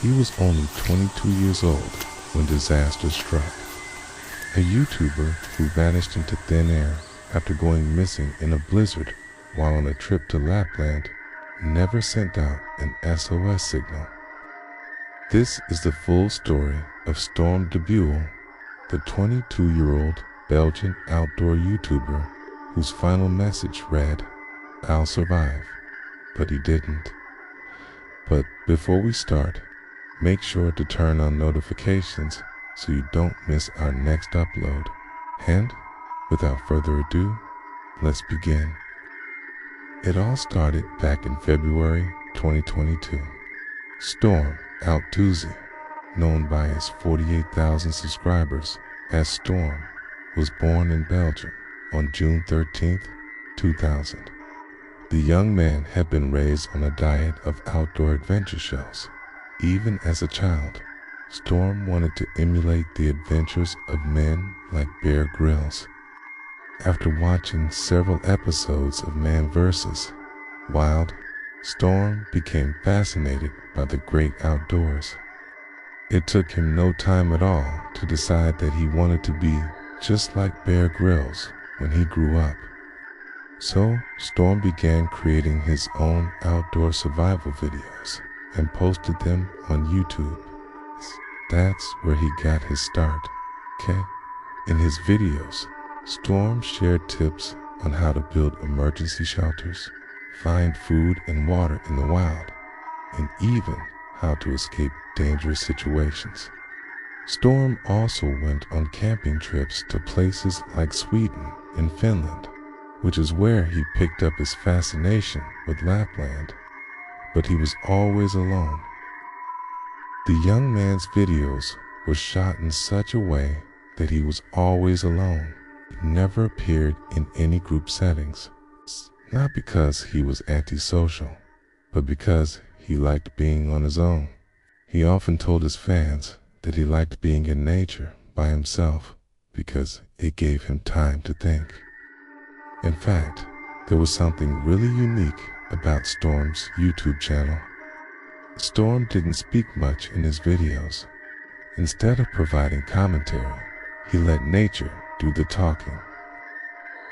He was only 22 years old when disaster struck. A YouTuber who vanished into thin air after going missing in a blizzard while on a trip to Lapland never sent out an SOS signal. This is the full story of Storm De Beul, the 22-year-old Belgian outdoor YouTuber whose final message read, "I'll survive," but he didn't. But before we start, make sure to turn on notifications so you don't miss our next upload. And without further ado, let's begin. It all started back in February 2022. Storm Outdoozy, known by his 48,000 subscribers as Storm, was born in Belgium on June 13, 2000. The young man had been raised on a diet of outdoor adventure shows. Even as a child, Storm wanted to emulate the adventures of men like Bear Grylls. After watching several episodes of Man vs. Wild, Storm became fascinated by the great outdoors. It took him no time at all to decide that he wanted to be just like Bear Grylls when he grew up. So Storm began creating his own outdoor survival videos and posted them on YouTube. That's where he got his start, okay? In his videos, Storm shared tips on how to build emergency shelters, find food and water in the wild, and even how to escape dangerous situations. Storm also went on camping trips to places like Sweden and Finland, which is where he picked up his fascination with Lapland, but he was always alone. The young man's videos were shot in such a way that he was always alone. He never appeared in any group settings, not because he was antisocial, but because he liked being on his own. He often told his fans that he liked being in nature by himself because it gave him time to think. In fact, there was something really unique about Storm's YouTube channel. Storm didn't speak much in his videos. Instead of providing commentary, he let nature do the talking.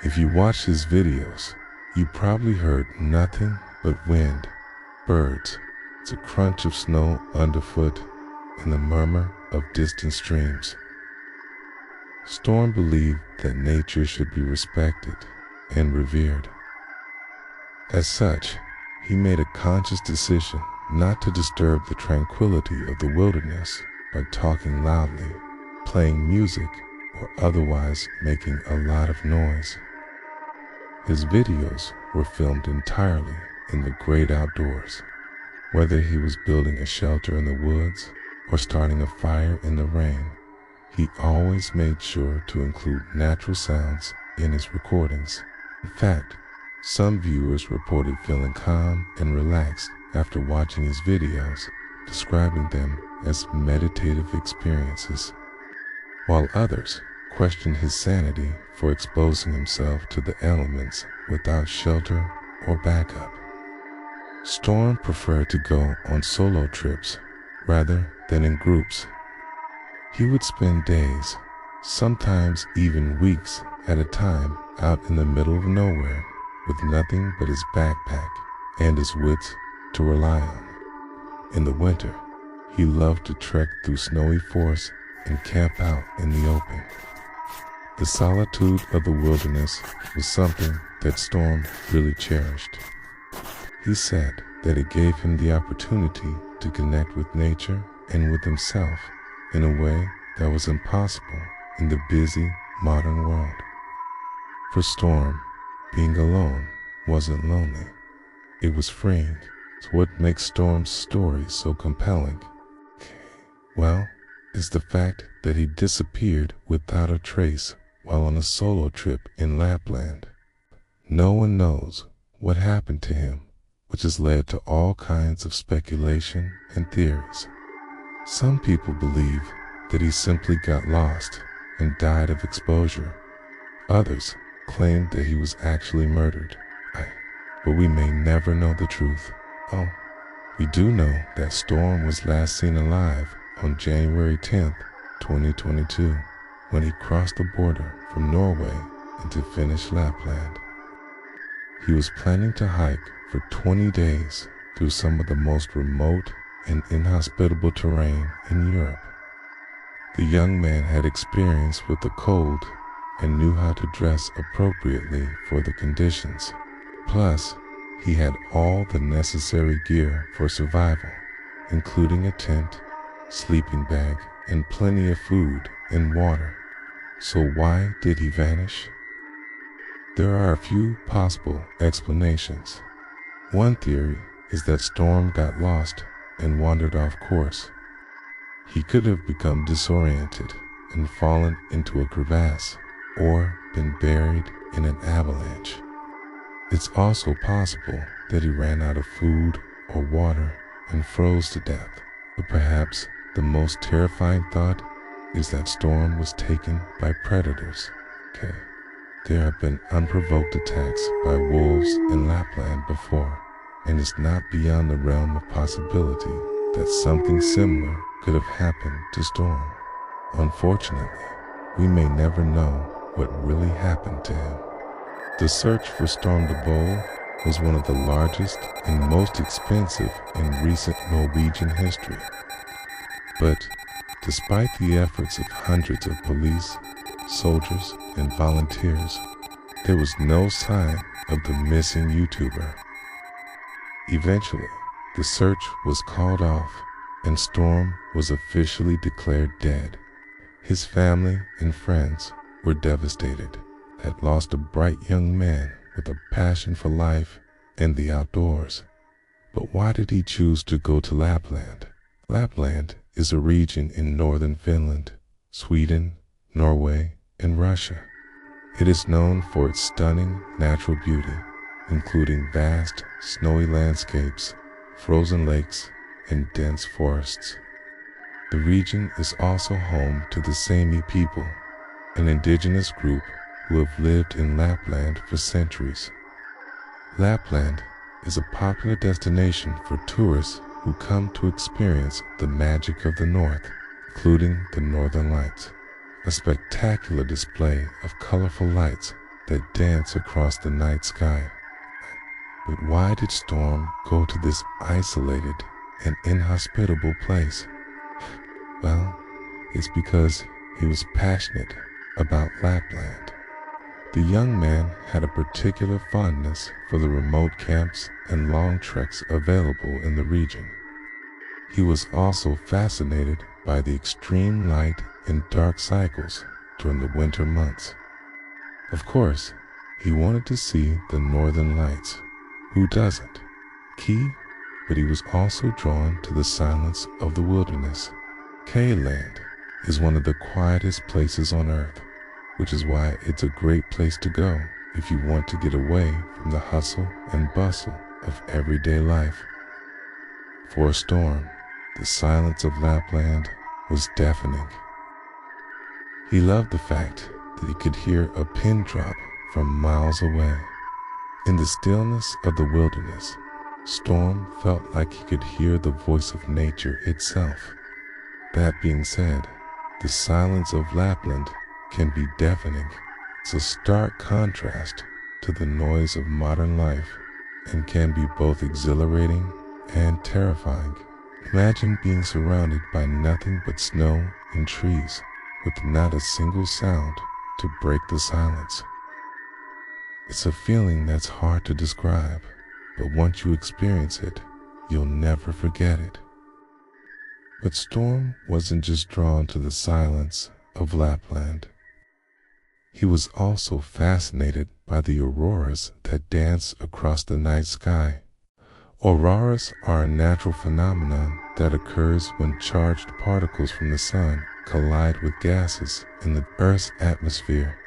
If you watch his videos, you probably heard nothing but wind, birds, the crunch of snow underfoot, and the murmur of distant streams. Storm believed that nature should be respected and revered. As such, he made a conscious decision not to disturb the tranquility of the wilderness by talking loudly, playing music, or otherwise making a lot of noise. His videos were filmed entirely in the great outdoors. Whether he was building a shelter in the woods or starting a fire in the rain, he always made sure to include natural sounds in his recordings. In fact, some viewers reported feeling calm and relaxed after watching his videos, describing them as meditative experiences, while others questioned his sanity for exposing himself to the elements without shelter or backup. Storm preferred to go on solo trips rather than in groups. He would spend days, sometimes even weeks at a time, out in the middle of nowhere with nothing but his backpack and his wits to rely on. In the winter, he loved to trek through snowy forests and camp out in the open. The solitude of the wilderness was something that Storm really cherished. He said that it gave him the opportunity to connect with nature and with himself in a way that was impossible in the busy modern world. For Storm, being alone wasn't lonely. It was freeing. So what makes Storm's story so compelling? Well, it's the fact that he disappeared without a trace while on a solo trip in Lapland. No one knows what happened to him, which has led to all kinds of speculation and theories. Some people believe that he simply got lost and died of exposure. Others claim that he was actually murdered. But we may never know the truth. Oh, We do know that Storm was last seen alive on January 10th, 2022, when he crossed the border from Norway into Finnish Lapland. He was planning to hike for 20 days through some of the most remote and inhospitable terrain in Europe. The young man had experience with the cold and knew how to dress appropriately for the conditions. Plus, he had all the necessary gear for survival, including a tent, sleeping bag, and plenty of food and water. So why did he vanish? There are a few possible explanations. One theory is that Storm got lost and wandered off course. He could have become disoriented and fallen into a crevasse or been buried in an avalanche. It's also possible that he ran out of food or water and froze to death. But perhaps the most terrifying thought is that Storm was taken by predators. There have been unprovoked attacks by wolves in Lapland before, and it's not beyond the realm of possibility that something similar could have happened to Storm. Unfortunately, we may never know what really happened to him. The search for Storm De Beul was one of the largest and most expensive in recent Norwegian history. But despite the efforts of hundreds of police, soldiers, and volunteers, there was no sign of the missing YouTuber. Eventually, the search was called off and Storm was officially declared dead. His family and friends were devastated, had lost a bright young man with a passion for life and the outdoors. But why did he choose to go to Lapland? Lapland is a region in northern Finland, Sweden, Norway, and Russia. It is known for its stunning natural beauty, including vast, snowy landscapes, frozen lakes, and dense forests. The region is also home to the Sami people, an indigenous group who have lived in Lapland for centuries. Lapland is a popular destination for tourists who come to experience the magic of the north, including the Northern Lights, a spectacular display of colorful lights that dance across the night sky. But why did Storm go to this isolated and inhospitable place? Well, it's because he was passionate about Lapland. The young man had a particular fondness for the remote camps and long treks available in the region. He was also fascinated by the extreme light and dark cycles during the winter months. Of course, he wanted to see the Northern Lights. Who doesn't? But he was also drawn to the silence of the wilderness. K-Land is one of the quietest places on Earth, which is why it's a great place to go if you want to get away from the hustle and bustle of everyday life. For Storm, the silence of Lapland was deafening. He loved the fact that he could hear a pin drop from miles away. In the stillness of the wilderness, Storm felt like he could hear the voice of nature itself. That being said, the silence of Lapland can be deafening. It's a stark contrast to the noise of modern life and can be both exhilarating and terrifying. Imagine being surrounded by nothing but snow and trees, with not a single sound to break the silence. It's a feeling that's hard to describe, but once you experience it, you'll never forget it. But Storm wasn't just drawn to the silence of Lapland. He was also fascinated by the auroras that dance across the night sky. Auroras are a natural phenomenon that occurs when charged particles from the sun collide with gases in the Earth's atmosphere.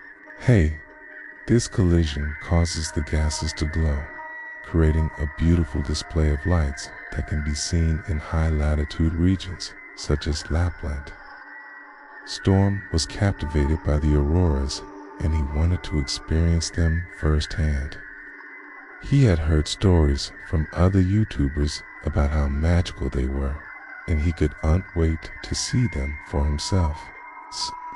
This collision causes the gases to glow, creating a beautiful display of lights that can be seen in high-latitude regions, such as Lapland. Storm was captivated by the auroras, and he wanted to experience them firsthand. He had heard stories from other YouTubers about how magical they were, and he could not wait to see them for himself.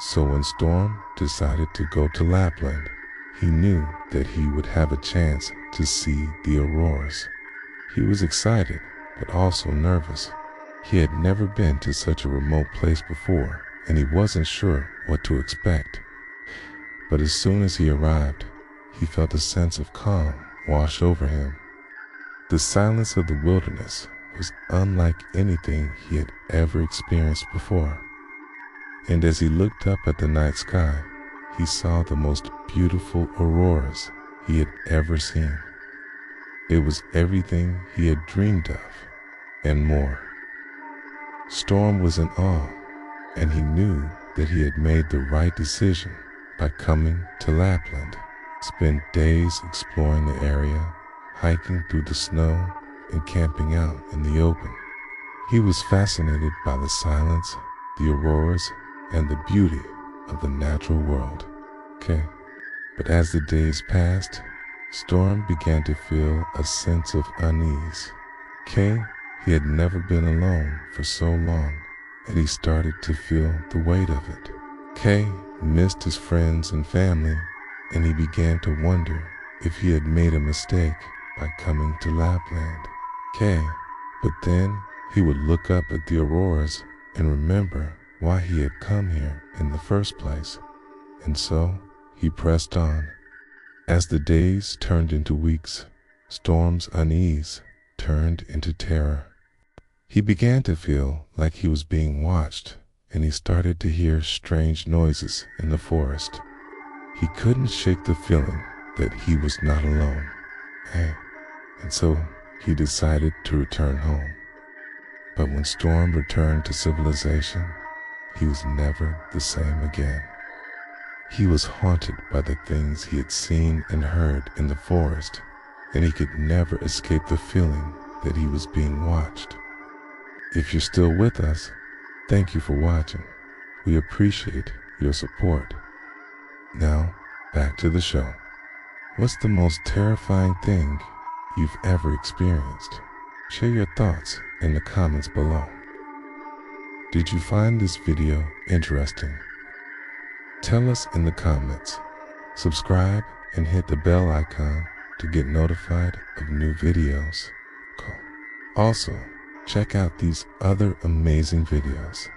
So when Storm decided to go to Lapland, he knew that he would have a chance to see the auroras. He was excited, but also nervous. He had never been to such a remote place before, and he wasn't sure what to expect. But as soon as he arrived, he felt a sense of calm wash over him. The silence of the wilderness was unlike anything he had ever experienced before. And as he looked up at the night sky, he saw the most beautiful auroras he had ever seen. It was everything he had dreamed of, and more. Storm was in awe, and he knew that he had made the right decision by coming to Lapland. Spent days exploring the area, hiking through the snow, and camping out in the open. He was fascinated by the silence, the auroras, and the beauty of the natural world. But as the days passed, Storm began to feel a sense of unease. He had never been alone for so long, and he started to feel the weight of it. Missed his friends and family, and he began to wonder if he had made a mistake by coming to Lapland. But then he would look up at the auroras and remember why he had come here in the first place, and so he pressed on. As the days turned into weeks, Storm's unease turned into terror. He began to feel like he was being watched, and he started to hear strange noises in the forest. He couldn't shake the feeling that he was not alone. And so he decided to return home. But when Storm returned to civilization, he was never the same again. He was haunted by the things he had seen and heard in the forest, and he could never escape the feeling that he was being watched. If you're still with us, thank you for watching. We appreciate your support. Now, back to the show. What's the most terrifying thing you've ever experienced? Share your thoughts in the comments below. Did you find this video interesting? Tell us in the comments. Subscribe and hit the bell icon to get notified of new videos. Also, check out these other amazing videos.